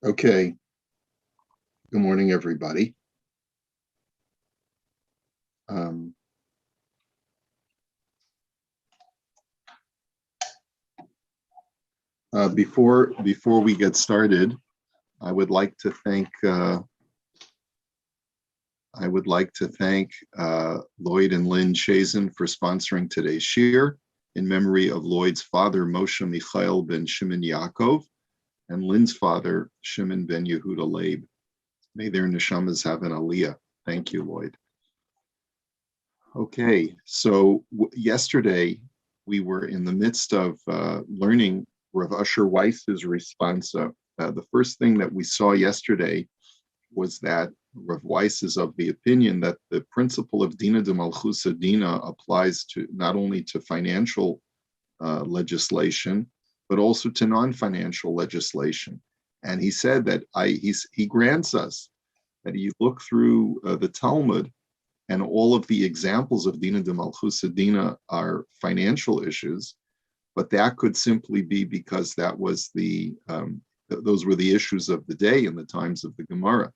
Okay, good morning, everybody. Um, before we get started, I would like to thank Lloyd and Lynn Chazen for sponsoring today's shir in memory of Lloyd's father Moshe Michael ben Shimon Yaakov and Lynn's father Shimon ben Yehuda Leib. May their neshamas have an aliyah. Thank you, Lloyd. Okay, so yesterday we were in the midst of learning Rav Usher Weiss's response. The first thing that we saw yesterday was that Rav Weiss is of the opinion that the principle of Dina de Malchusa Dina applies to not only to financial legislation, but also to non-financial legislation. And he said that he grants us that you look through the Talmud, and all of the examples of Dina de Malchusa Dina are financial issues, but that could simply be because that was those were the issues of the day in the times of the Gemara.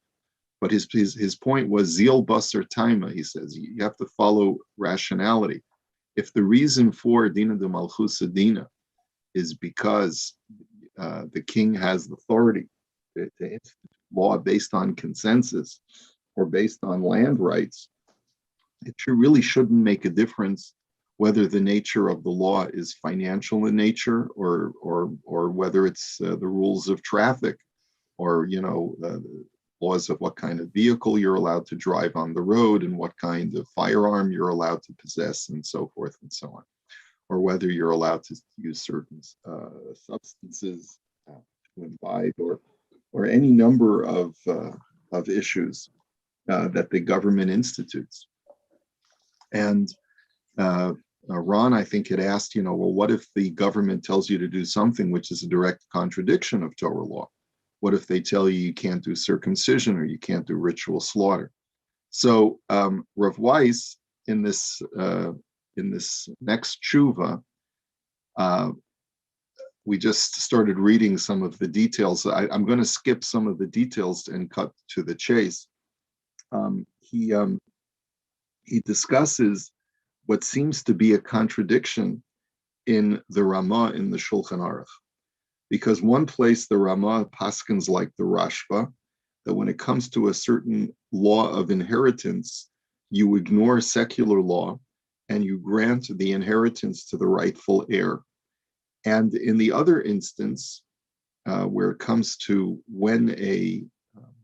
But his point was zeal basar taima. He says you have to follow rationality. If the reason for Dina de Malchusa Dina is because the king has authority to institute law based on consensus or based on land rights, it really shouldn't make a difference whether the nature of the law is financial in nature or whether it's the rules of traffic or laws of what kind of vehicle you're allowed to drive on the road and what kind of firearm you're allowed to possess and so forth and so on, or whether you're allowed to use certain substances to imbibe or any number of issues that the government institutes. And Ron, I think, had asked, well, what if the government tells you to do something which is a direct contradiction of Torah law? What if they tell you can't do circumcision or you can't do ritual slaughter? So Rav Weiss, in this next tshuva, we just started reading some of the details. I'm going to skip some of the details and cut to the chase. He discusses what seems to be a contradiction in the Ramah in the Shulchan Aruch. Because one place the Ramah paskins like the Rashba, that when it comes to a certain law of inheritance, you ignore secular law and you grant the inheritance to the rightful heir. And in the other instance, where it comes to when a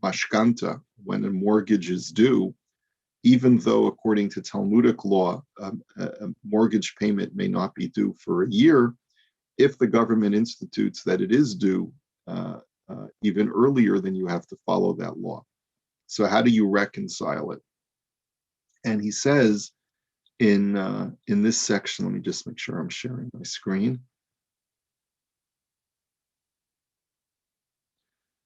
mashkanta, when a mortgage is due, even though according to Talmudic law, a mortgage payment may not be due for a year, if the government institutes that it is due even earlier, then you have to follow that law. So how do you reconcile it? And he says in this section, let me just make sure I'm sharing my screen.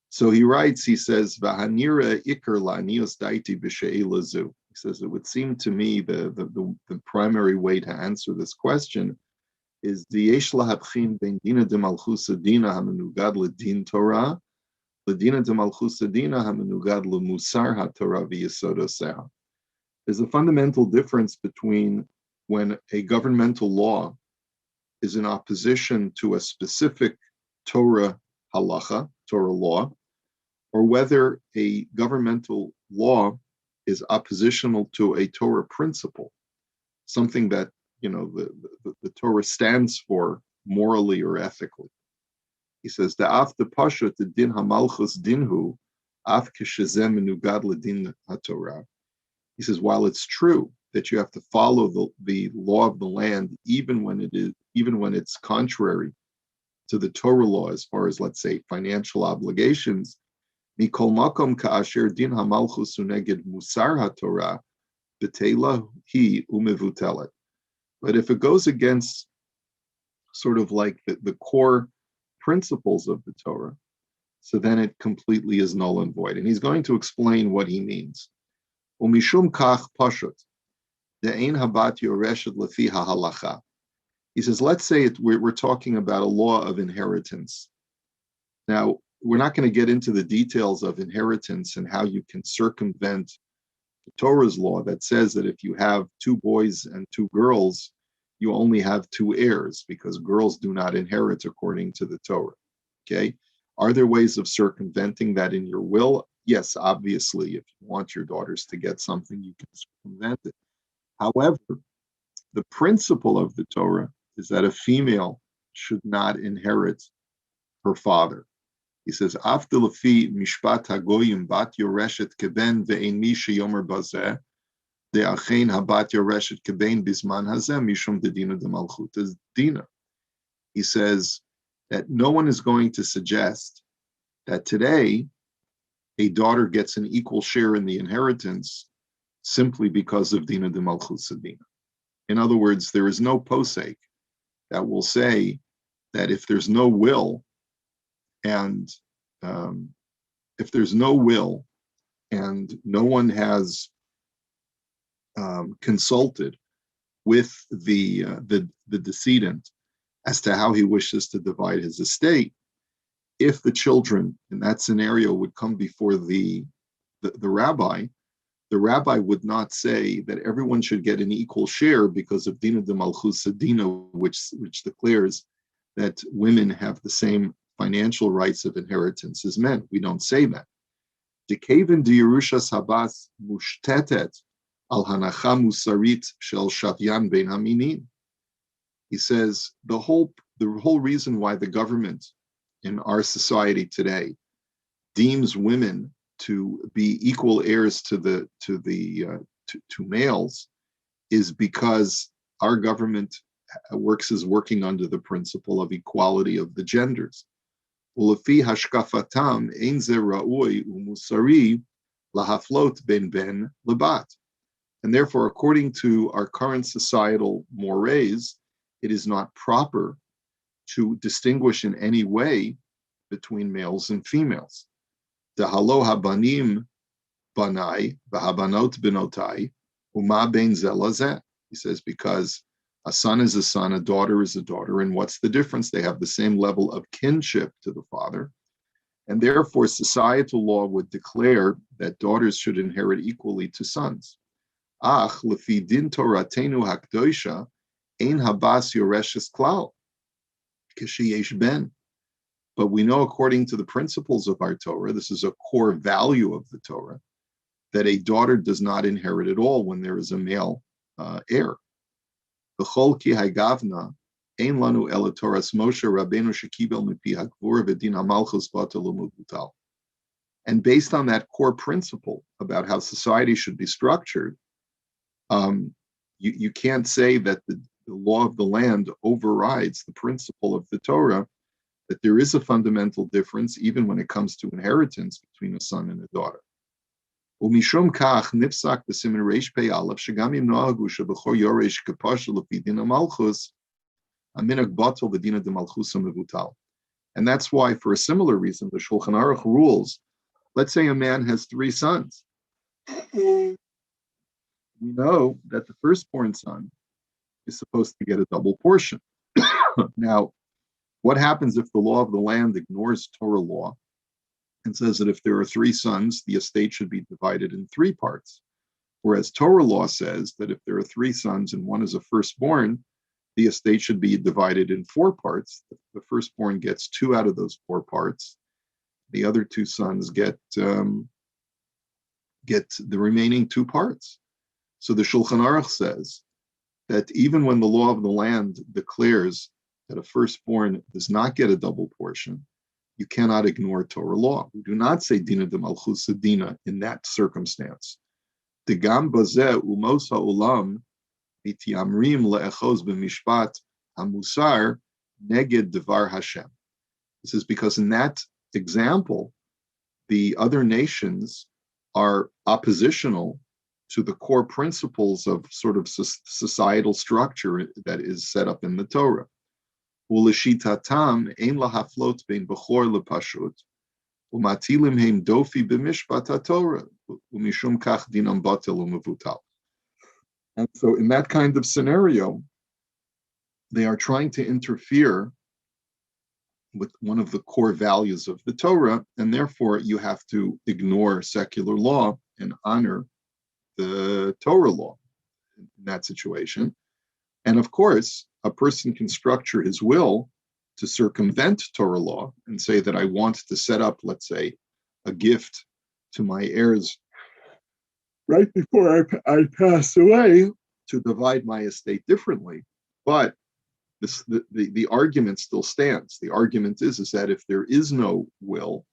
So he writes, he says, Vahanira ikar la'anios daiti b'she'elazu. He says, it would seem to me the primary way to answer this question is the yesh lahabchin ben dina de malchusa dina hamenugad ledin Torah, ledina de malchusa dina hamenugad lemusar haTorah v'yesodoseh. There's a fundamental difference between when a governmental law is in opposition to a specific Torah halacha, Torah law, or whether a governmental law is oppositional to a Torah principle, something that the Torah stands for morally or ethically. He says, "Da'af the pasha the din hamalchus dinhu, af k'shezem menugad ledin haTorah." He says, while it's true that you have to follow the law of the land, even when it's contrary to the Torah law, as far as, let's say, financial obligations, mikol makom ka'asher din hamalchus uneged musar haTorah, b'teila hi umevutelet. But if it goes against sort of like the core principles of the Torah, so then it completely is null and void. And he's going to explain what he means. Umishum kach pashut, de'ein habat yoreshet lefi ha'halacha. He says, let's say we're talking about a law of inheritance. Now, we're not going to get into the details of inheritance and how you can circumvent the Torah's law that says that if you have two boys and two girls, you only have two heirs because girls do not inherit according to the Torah. Okay. Are there ways of circumventing that in your will? Yes, obviously, if you want your daughters to get something, you can circumvent it. However, the principle of the Torah is that a female should not inherit her father. He says, "After lefi mishpat hagoyim bat yoreshet keben ve'ein mi sheyomer bazeh de'achein habat yoreshet keben bisman hazeh mishum dedina demalchut dina." He says that no one is going to suggest that today a daughter gets an equal share in the inheritance simply because of dina demalchut dina. In other words, there is no posek that will say that if there's no will and no one has consulted with the decedent as to how he wishes to divide his estate, if the children in that scenario would come before the rabbi, the rabbi would not say that everyone should get an equal share because of Dina de Malchus Dina, which declares that women have the same financial rights of inheritance as men. We don't say that. Dekevin de Yerushas Habas mushtetet al hanacha musarit shel shavyan ben haminin. He says the whole reason why the government in our society today deems women to be equal heirs to males is because our government is working under the principle of equality of the genders. Ulefi hashkafatam ein ze ra'ui umusari lahaflot ben lebat. And therefore, according to our current societal mores, it is not proper to distinguish in any way between males and females. Dehalo habanim banai v'habanot benotai uma ben zelazeh. He says, because a son is a son, a daughter is a daughter, and what's the difference? They have the same level of kinship to the father, and therefore societal law would declare that daughters should inherit equally to sons. Ach lefi din toratenu hakdosha ein habas yoreshes klal kishiyesh ben. But we know, according to the principles of our Torah, this is a core value of the Torah, that a daughter does not inherit at all when there is a male heir. V'chol ki hagavna ein lanu ela Toras Moshe Rabbeinu shekibel mipi hagvur v'din hamalchus batel u'mubutal. And based on that core principle about how society should be structured, you can't say that the law of the land overrides the principle of the Torah, that there is a fundamental difference even when it comes to inheritance between a son and a daughter. ומishum kach nifsak b'simin reish pei aleph shegam im nohagu shebechor yoresh kepasha lefi din hamalchus aminag batel v'dina demalchus mevutal. And that's why, for a similar reason, the Shulchan Aruch rules. Let's say a man has three sons. We know that the firstborn son is supposed to get a double portion. Now, what happens if the law of the land ignores Torah law and says that if there are three sons, the estate should be divided in three parts? Whereas Torah law says that if there are three sons and one is a firstborn, the estate should be divided in four parts. The firstborn gets two out of those four parts. The other two sons get the remaining two parts. So the Shulchan Aruch says that even when the law of the land declares that a firstborn does not get a double portion, you cannot ignore Torah law. We do not say dina de malchus dina in that circumstance. Degam bazeh umos ha'olam mitiamrim le'echos b'mishpat hamusar neged devar Hashem. This is because in that example, the other nations are oppositional to the core principles of sort of societal structure that is set up in the Torah. Uleshitatam ein lahaflot bein bechor lepashut umatilim heim dofi b'mishpat haTorah umishum kach dinam batel umevutal. And so, in that kind of scenario, they are trying to interfere with one of the core values of the Torah, and therefore you have to ignore secular law and honor the Torah law in that situation. And of course, a person can structure his will to circumvent Torah law and say that I want to set up, let's say, a gift to my heirs right before I pass away to divide my estate differently. But the argument still stands. The argument is that if there is no will,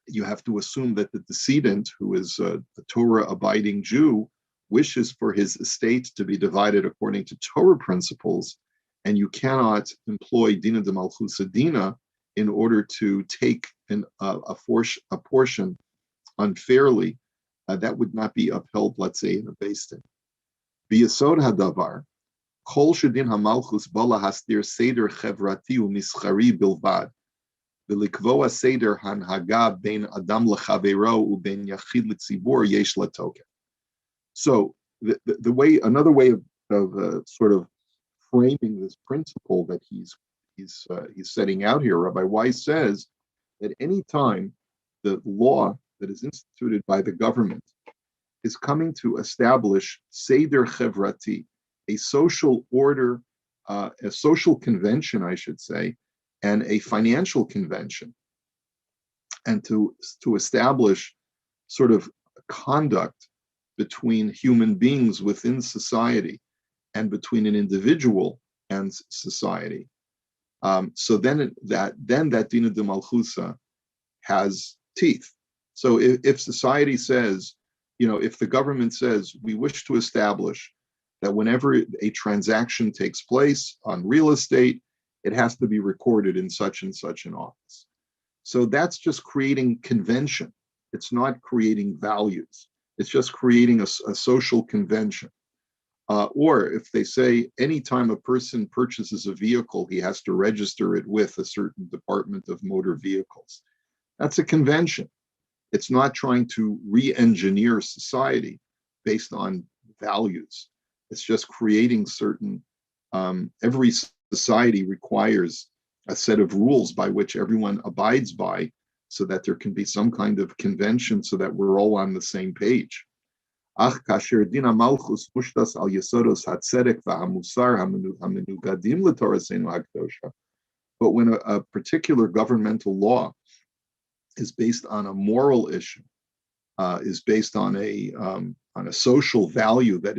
you have to assume that the decedent, who is a Torah-abiding Jew, wishes for his estate to be divided according to Torah principles, and you cannot employ Dina de Malchusa Dina in order to take a portion unfairly. That would not be upheld, let's say, in a Beis Din. B'yesod hadavar, kol shedin hamalchus bala hasdir seder chevrati umischari bilvad, v'likvoa seder hanhaga ben adam lechavero uben yachid letzibur yesh latoken. So the way, another way of sort of framing this principle that he's setting out here, Rabbi Weiss says that any time the law that is instituted by the government is coming to establish Seder Chevrati, a social order, a social convention, I should say, and a financial convention, and to establish sort of conduct between human beings within society and between an individual and society. So then that Dina de Malchusa has teeth. So if society says, if the government says, we wish to establish that whenever a transaction takes place on real estate, it has to be recorded in such and such an office. So that's just creating convention. It's not creating values. It's just creating a social convention. Or if they say anytime a person purchases a vehicle, he has to register it with a certain department of motor vehicles. That's a convention. It's not trying to re-engineer society based on values. It's just creating certain, every society requires a set of rules by which everyone abides by so that there can be some kind of convention so that we're all on the same page. But when a particular governmental law is based on a moral issue, is based on a social value that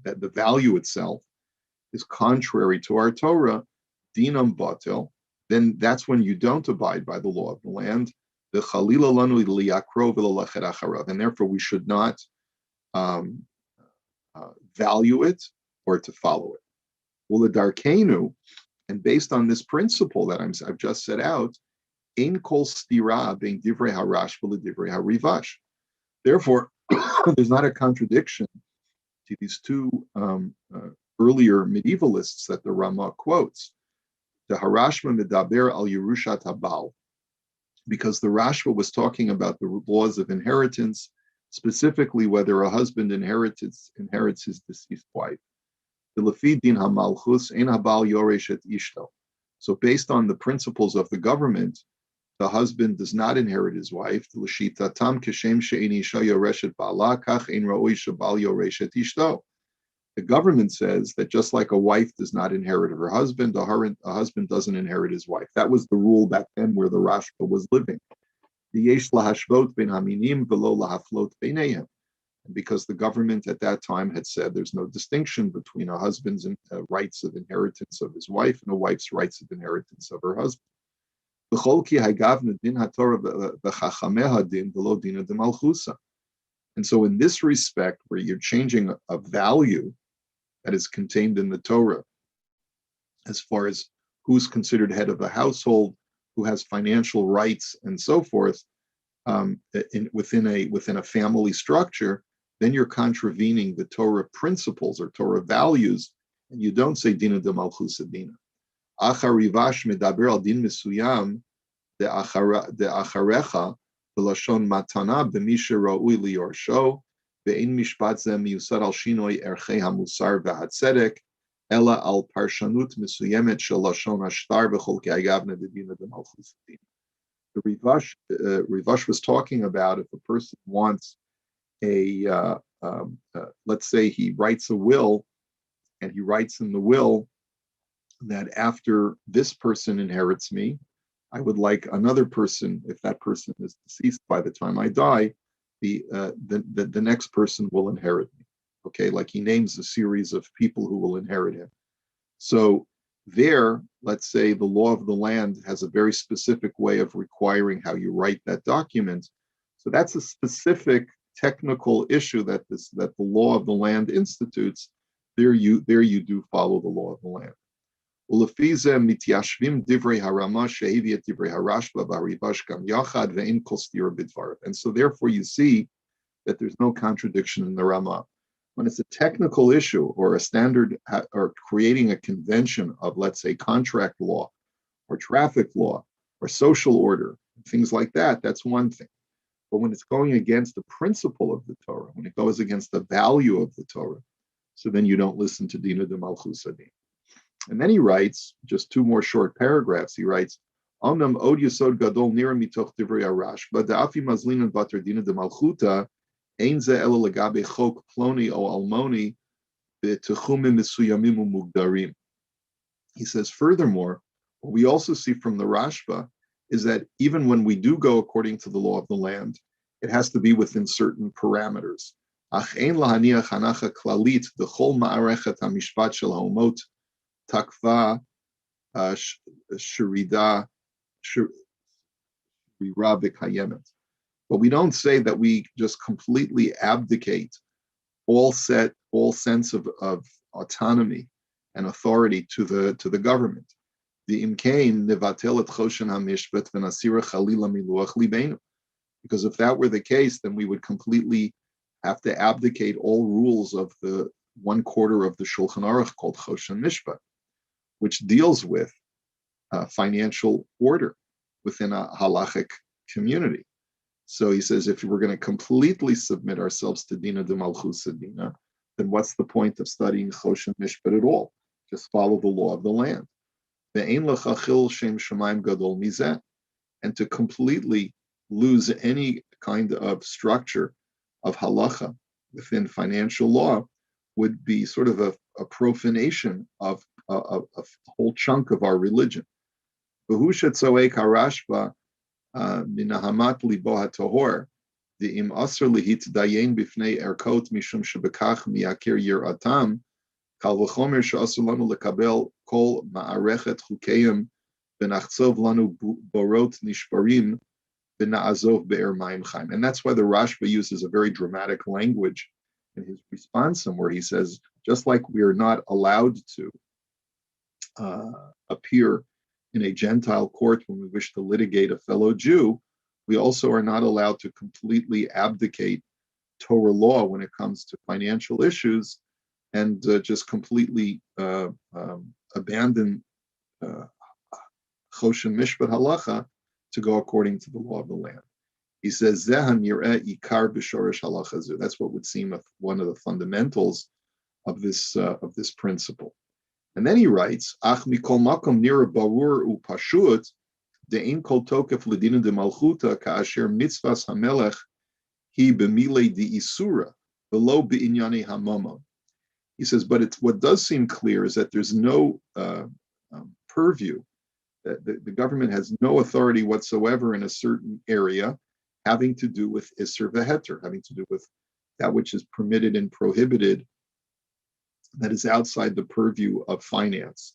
the value itself is contrary to our Torah, dinam batel, then that's when you don't abide by the law of the land. The chalila lanu liyakrov v'lalachet acharav, and therefore we should not value it or to follow it. Uledarkenu, and based on this principle that I've just set out, ein kol stira bein divrei harash v'ledivrei harivash. Therefore, there's not a contradiction to these two earlier medievalists that the Rama quotes. The Harashma medaber al Yerushat Habal, because the Rashba was talking about the laws of inheritance, specifically whether a husband inherits his deceased wife. So based on the principles of the government, the husband does not inherit his wife. The government says that just like a wife does not inherit her husband, a husband doesn't inherit his wife. That was the rule back then where the Rashba was living. And because the government at that time had said there's no distinction between a husband's rights of inheritance of his wife and a wife's rights of inheritance of her husband. And so in this respect, where you're changing a value that is contained in the Torah, as far as who's considered head of the household, who has financial rights, and so forth, within a family structure, then you're contravening the Torah principles or Torah values, and you don't say Dina de Malchusa Dina. Acharivash medaber al din mesuyam de acharecha v'lashon matana b'misha ra'ui liyorsho ve'ein mishpat ze miyusad al shinoi erchei hamusar v'hatzedek ela al parshanut misuyemet shel lashon hashtar b'cholkei hayavna dedina demalchus hadin. The Rivash was talking about if a person wants let's say he writes a will, and he writes in the will that after this person inherits me, I would like another person, if that person is deceased by the time I die, the next person will inherit me. Okay, like he names a series of people who will inherit him. So there, let's say the law of the land has a very specific way of requiring how you write that document. So that's a specific technical issue that the law of the land institutes. There you do follow the law of the land. And so therefore you see that there's no contradiction in the Ramah. When it's a technical issue or a standard or creating a convention of, let's say, contract law or traffic law or social order, things like that, that's one thing. But when it's going against the principle of the Torah, when it goes against the value of the Torah, so then you don't listen to Dina de Malchus Adin. And then he writes, just two more short paragraphs, he writes, Omnam od yesod gadol nira mitoch divrei arash, but da'afi mazlinan bater Dina de Malchuta, ein ze ela legabe chok ploni o almoni betechumim mesuyamim umugdarim. He says, furthermore, what we also see from the Rashba is that even when we do go according to the law of the land, it has to be within certain parameters. Ach ein lahaniach hanacha klalit dechol ma'arechet hamishpat shel haomot takva shirida b'kayemet. But we don't say that we just completely abdicate all sense of autonomy and authority to the government. The imkain nevatel et choshen hamishpat v'nasira chalila miluach libeinu. Because if that were the case, then we would completely have to abdicate all rules of the 1/4 of the Shulchan Aruch called Choshen Mishpat, which deals with financial order within a halachic community. So he says, if we're going to completely submit ourselves to Dina de Malchus Dina, then what's the point of studying Choshen Mishpat at all? Just follow the law of the land. And to completely lose any kind of structure of halacha within financial law would be sort of a profanation of a whole chunk of our religion. Minahamat libo hatohor, the im aser lihit dayen bifnei erkot mishum shebekach miyakir yiratam, kal v'chomer she'asur lanu lekabel kol ma'arechet chukeim v'nachtzov lanu borot nishbarim v'na'azov be'er mayim chaim. And that's why the Rashba uses a very dramatic language in his response, where he says, just like we are not allowed to appear in a Gentile court when we wish to litigate a fellow Jew, we also are not allowed to completely abdicate Torah law when it comes to financial issues and just completely abandon Choshen Mishpat halacha to go according to the law of the land. He says, Zehan yireh ikar b'shorish halacha zu. That's what would seem one of the fundamentals of this principle. And then he writes, Ach mikol makom nira barur upashut de'in kol tokef ledina de malchuta ka'asher mitzvas hamelech hi b'milei di isura below b'inyani hamamon. He says, but what does seem clear is that there's no purview, that the government has no authority whatsoever in a certain area having to do with Isser v'Heter, having to do with that which is permitted and prohibited, that is outside the purview of finance.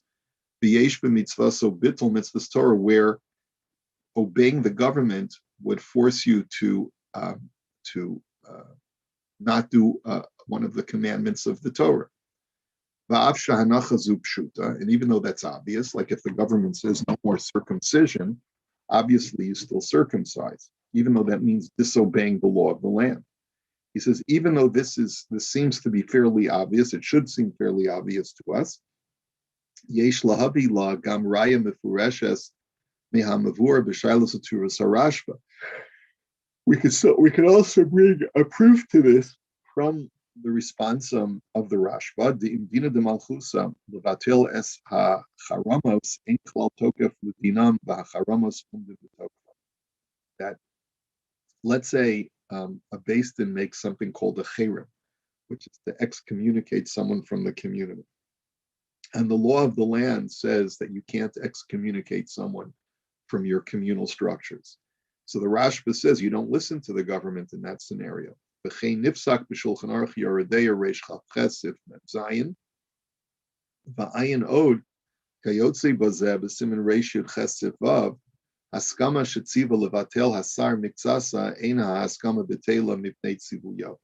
V'yesh b'mitzvah, so bittul mitzvahs Torah, where obeying the government would force you to not do one of the commandments of the Torah. And even though that's obvious, like if the government says no more circumcision, obviously you still circumcise, even though that means disobeying the law of the land. He says, even though this seems to be fairly obvious, it should seem fairly obvious to us. Yesh lahavi la gam raya mefureshes mehamavur b'shailas uturas harashba. We could also bring a proof to this from the responsum of the Rashba, the Imdina de Malchusa, Levatil es ha-charamos, ein klal tokef l'dinam v'ha-charamos umde b'tokef. That, let's say, a Beis Din makes something called a cherem, which is to excommunicate someone from the community. And the law of the land says that you can't excommunicate someone from your communal structures. So the Rashba says you don't listen to the government in that scenario. V'chein nifsak b'shulchan aruch Yoredeya reish chaf chesif zayin va'ayin od kayotze bazeh b'simin reish yud chesif vav haskama shetziva levatel hasar miktsasa eina haskama b'teila mipnei tzivuyo.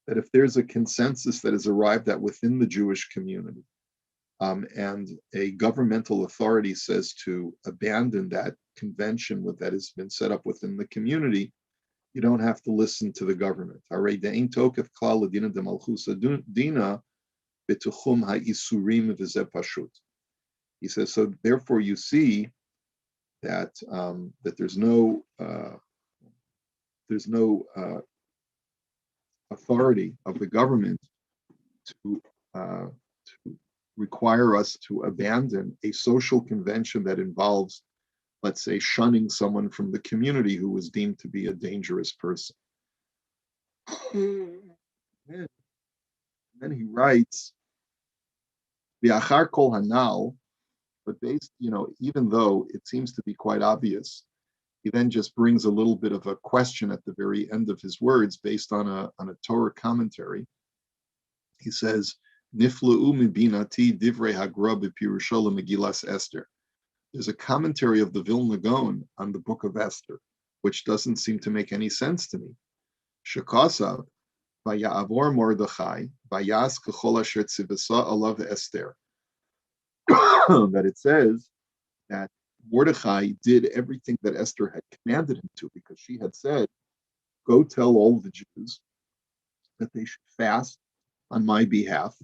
That if there's a consensus that is arrived at within the Jewish community, and a governmental authority says to abandon that convention that has been set up within the community, you don't have to listen to the government. He says, so therefore you see that that there's no authority of the government to require us to abandon a social convention that involves, let's say, shunning someone from the community who was deemed to be a dangerous person. Then he writes, "V'achar kol hanal," but based, even though it seems to be quite obvious, he then just brings a little bit of a question at the very end of his words based on a Torah commentary. He says, Nifla'u mibinati divrei hagra b'pirusha Megillas Esther. There's a commentary of the Vilna Gaon on the book of Esther, which doesn't seem to make any sense to me. Shekasav vaya'avor Mordechai vayas k'chol asher tzivasa alav Esther. That it says that Mordechai did everything that Esther had commanded him to, because she had said, go tell all the Jews that they should fast on my behalf.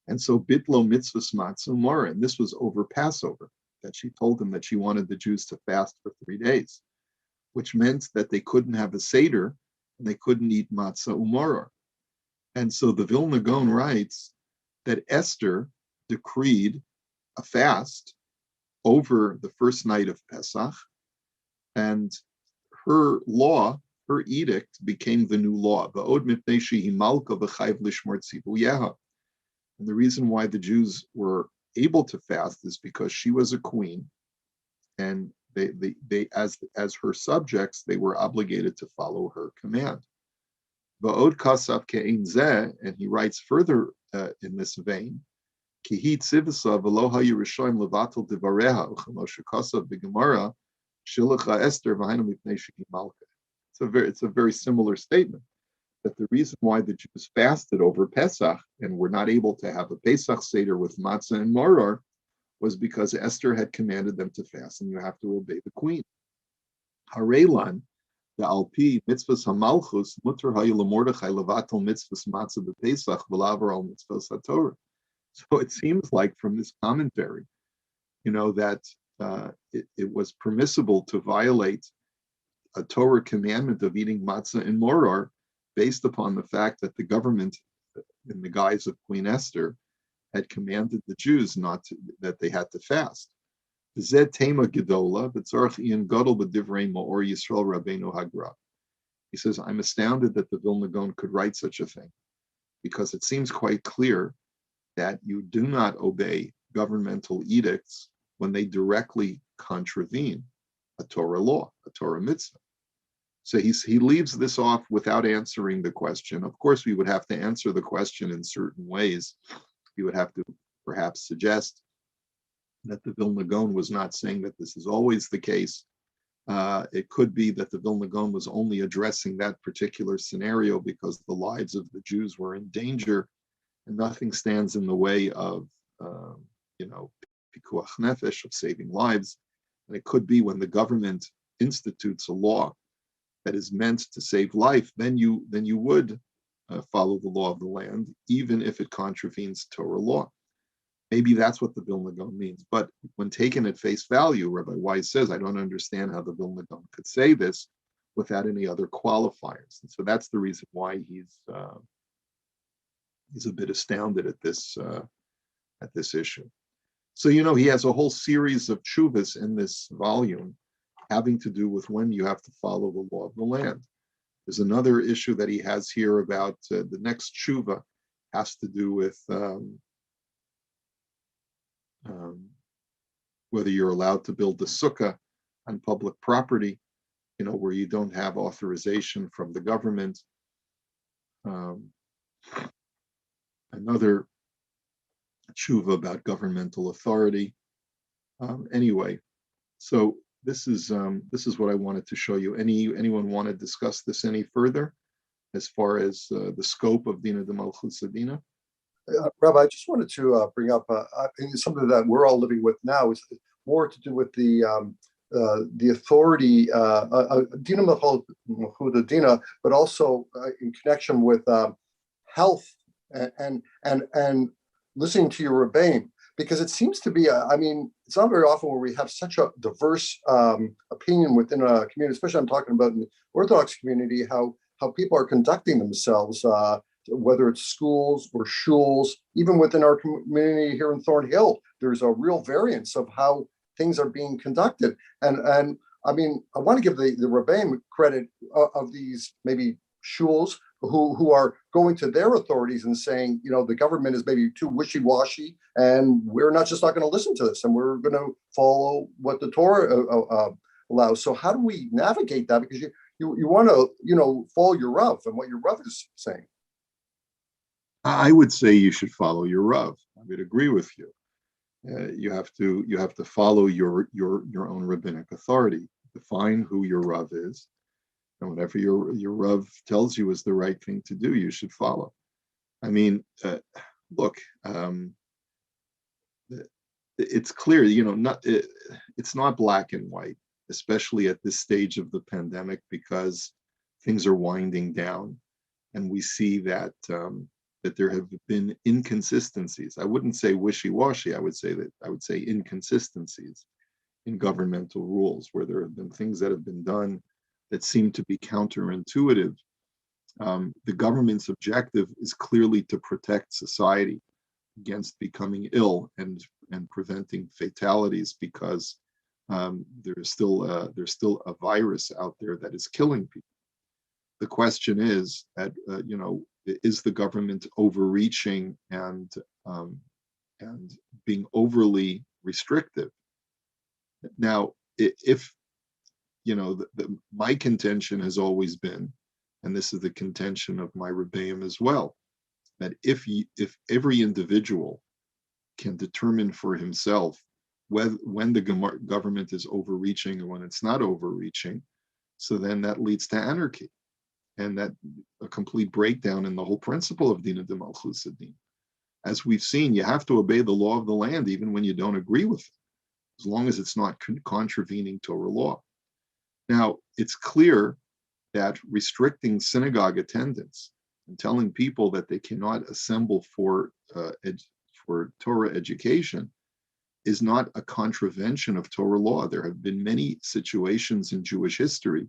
And so bitlo mitzvahs matzu mora, and this was over Passover, that she told them that she wanted the Jews to fast for 3 days, which meant that they couldn't have a Seder and they couldn't eat matzah umoror. And so the Vilna Gaon writes that Esther decreed a fast over the first night of Pesach, and her law, her edict, became the new law. And the reason why the Jews were able to fast is because she was a queen, and they as her subjects, they were obligated to follow her command. And he writes further in this vein, it's a very similar statement, that the reason why the Jews fasted over Pesach and were not able to have a Pesach Seder with matzah and maror was because Esther had commanded them to fast, and you have to obey the queen. Harelan, the Alpi mitzvahs hamalchus mutter hayu lemordechai levatel mitzvahs matzah b'Pesach v'laver al mitzvahs haTorah. So it seems like from this commentary, that it was permissible to violate a Torah commandment of eating matzah and maror based upon the fact that the government, in the guise of Queen Esther, had commanded the Jews that they had to fast. He says, I'm astounded that the Vilna Gaon could write such a thing, because it seems quite clear that you do not obey governmental edicts when they directly contravene a Torah law, a Torah mitzvah. So he leaves this off without answering the question. Of course, we would have to answer the question in certain ways. We would have to perhaps suggest that the Vilna Gaon was not saying that this is always the case. It could be that the Vilna Gaon was only addressing that particular scenario because the lives of the Jews were in danger, and nothing stands in the way of, pikuach nefesh, of saving lives. And it could be when the government institutes a law that is meant to save life, then you would follow the law of the land, even if it contravenes Torah law. Maybe that's what the Vilna Gaon means. But when taken at face value, Rabbi Weiss says, I don't understand how the Vilna Gaon could say this without any other qualifiers. And so that's the reason why he's He's a bit astounded at this issue. So, he has a whole series of tshuvas in this volume having to do with when you have to follow the law of the land. There's another issue that he has here about the next tshuva has to do with whether you're allowed to build a sukkah on public property, where you don't have authorization from the government. Another tshuva about governmental authority. Anyway, so this is what I wanted to show you. Anyone want to discuss this any further, as far as the scope of Dina de Malchus Dina? Rabbi, I just wanted to bring up something that we're all living with now is more to do with the authority, Dina Malchus Dina, but also in connection with health and listening to your rebbeim, because it seems to be, it's not very often where we have such a diverse opinion within a community, especially I'm talking about in the Orthodox community, how people are conducting themselves, whether it's schools or shuls, even within our community here in Thornhill, there's a real variance of how things are being conducted. And I want to give the rebbeim credit of these maybe shuls who are going to their authorities and saying, the government is maybe too wishy-washy, and we're not going to listen to this, and we're going to follow what the Torah allows. So how do we navigate that? Because you want to, follow your Rav and what your Rav is saying. I would say you should follow your Rav. I would agree with you. You have to follow your own rabbinic authority. Define who your Rav is. And whatever your Rav tells you is the right thing to do, you should follow. Look, it's clear, it's not black and white, especially at this stage of the pandemic, because things are winding down, and we see that there have been inconsistencies. I wouldn't say wishy-washy. I would say inconsistencies in governmental rules, where there have been things that have been done that seem to be counterintuitive. The government's objective is clearly to protect society against becoming ill and preventing fatalities, because there's still a virus out there that is killing people. The question is that is the government overreaching and being overly restrictive? Now, if my contention has always been, and this is the contention of my rebbeim as well, that if every individual can determine for himself when the government is overreaching and when it's not overreaching, so then that leads to anarchy, and that a complete breakdown in the whole principle of Dina de Malchus Din. As we've seen, you have to obey the law of the land even when you don't agree with it, as long as it's not contravening Torah law. Now, it's clear that restricting synagogue attendance and telling people that they cannot assemble for Torah education is not a contravention of Torah law. There have been many situations in Jewish history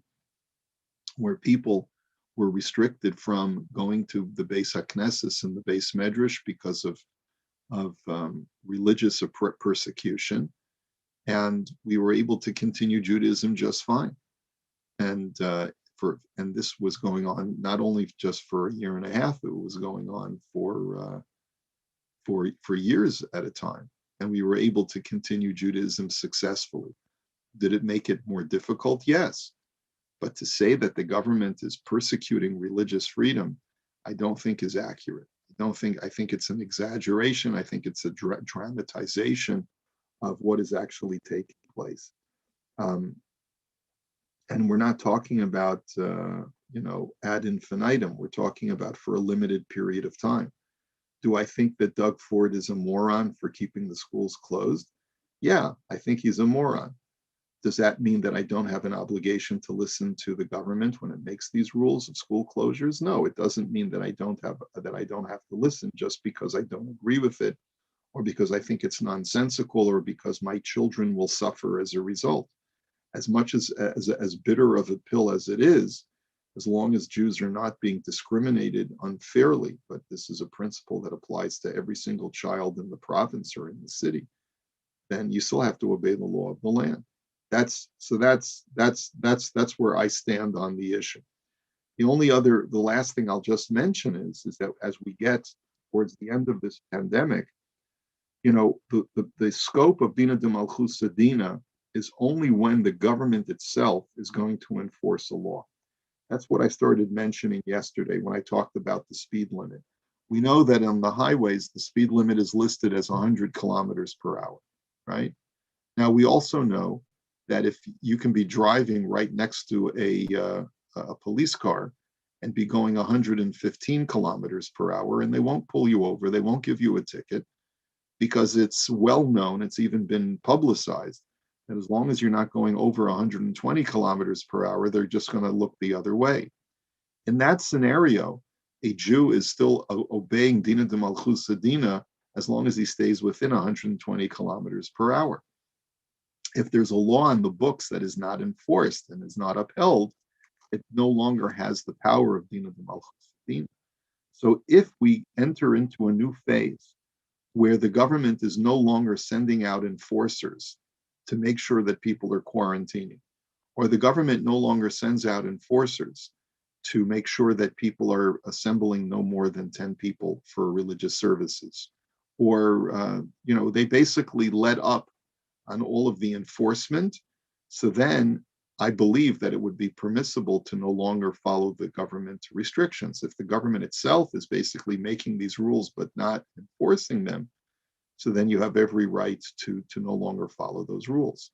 where people were restricted from going to the Beis HaKnesses and the Beis Medrash because of religious persecution, and we were able to continue Judaism just fine. And this was going on not only just for a year and a half; it was going on for years at a time, and we were able to continue Judaism successfully. Did it make it more difficult? Yes. But to say that the government is persecuting religious freedom, I don't think is accurate. I think it's an exaggeration. I think it's a dramatization of what is actually taking place. And we're not talking about, ad infinitum. We're talking about for a limited period of time. Do I think that Doug Ford is a moron for keeping the schools closed? Yeah, I think he's a moron. Does that mean that I don't have an obligation to listen to the government when it makes these rules of school closures? No, it doesn't mean that I don't have to listen just because I don't agree with it, or because I think it's nonsensical, or because my children will suffer as a result. As much as bitter of a pill as it is, as long as Jews are not being discriminated unfairly, but this is a principle that applies to every single child in the province or in the city, then you still have to obey the law of the land. That's where I stand on the issue. The last thing I'll just mention is that as we get towards the end of this pandemic, the scope of Dina de Malchus Dina is only when the government itself is going to enforce a law. That's what I started mentioning yesterday when I talked about the speed limit. We know that on the highways, the speed limit is listed as 100 kilometers per hour, right? Now, we also know that if you can be driving right next to a police car and be going 115 kilometers per hour, and they won't pull you over, they won't give you a ticket, because it's well known, it's even been publicized, that as long as you're not going over 120 kilometers per hour, they're just going to look the other way. In that scenario, a Jew is still obeying Dina de Malchus Dina as long as he stays within 120 kilometers per hour. If there's a law in the books that is not enforced and is not upheld, it no longer has the power of Dina de Malchus Dina. So if we enter into a new phase where the government is no longer sending out enforcers to make sure that people are quarantining, or the government no longer sends out enforcers to make sure that people are assembling no more than 10 people for religious services, or they basically let up on all of the enforcement. So then I believe that it would be permissible to no longer follow the government restrictions. If the government itself is basically making these rules but not enforcing them, so then you have every right to no longer follow those rules.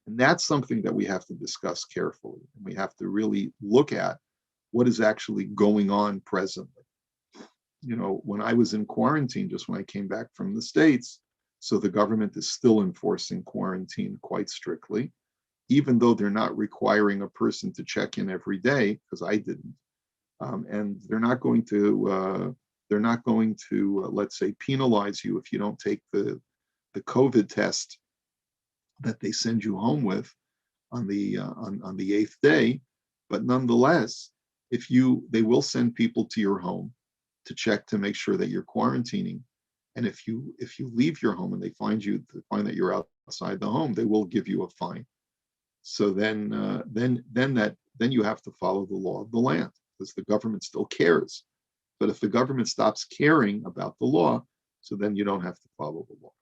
And that's something that we have to discuss carefully. And we have to really look at what is actually going on presently. When I was in quarantine, just when I came back from the States, so the government is still enforcing quarantine quite strictly, even though they're not requiring a person to check in every day, because I didn't. And they're not going to, let's say, penalize you if you don't take the COVID test that they send you home with on the eighth day. But nonetheless, they will send people to your home to check to make sure that you're quarantining. And if you leave your home and they find that you're outside the home, they will give you a fine. So then you have to follow the law of the land, because the government still cares. But if the government stops caring about the law, so then you don't have to follow the law.